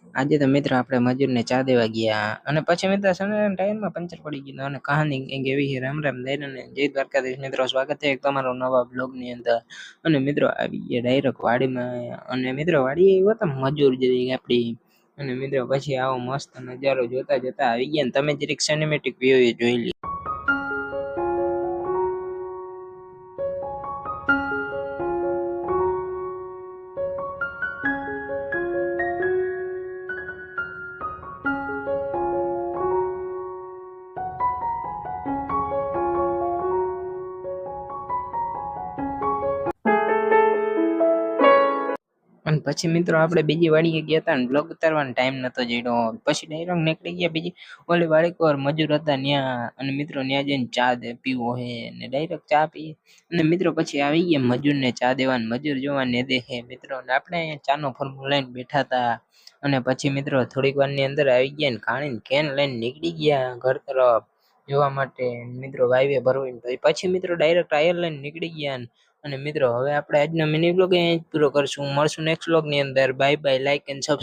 આજે તો મિત્રો આપણે મજૂરને ચા દેવા ગયા અને પછી મિત્રો સવારના ટાઈમમાં પંચર પડી ગયું અને કહાની કંઈક એવી છે. રામ રામ દઈને જય દ્વારકાધીશ મિત્રો, સ્વાગત છે તમારો નવા બ્લોગની અંદર. અને મિત્રો આવી ગયા ડાયરેક્ટ વાડીમાં અને મિત્રો વાડી આવ્યો તો મજૂર જેવી આપડી. અને મિત્રો પછી આવો મસ્ત નજારો જોતા જોતા આવી ગયા ને તમે જરીક સિનેમેટિક વ્યૂ જોઈ લી. અને પછી મિત્રો આપણે બીજી વાડીએ ગયા હતા ને બ્લોગ ઉતારવાનો ટાઈમ નતો જડ્યો. પછી ડાયરેક્ટ નીકળી ગયા બીજી ઓલી વાડી કોર મજૂર હતા ન્યા. અને મિત્રો ન્યા જઈને ચા પીવો હે ને ડાયરેક્ટ ચા પી અને મિત્રો પછી આવી ગયા મજૂરને ચા દેવાન. મજૂર જોવા ને દે હે મિત્રો ને આપણે ચાનો ફોર્મુલો લઈને બેઠા હતા. અને પછી મિત્રો થોડીક વારની અંદર આવી ગયા ને ખાણીને કેન લઈને નીકળી ગયા ઘર તરફ જોવા માટે. મિત્રો વાયવે ભરવું પછી મિત્રો ડાયરેક્ટ ટાયર લઈને નીકળી ગયા. અને મિત્રો હવે આપણે આજનો મિની બ્લોગ અહીં પૂરો કરશું. મળશું નેક્સ્ટ બ્લોગ ની અંદર. Bye bye, like and subscribe.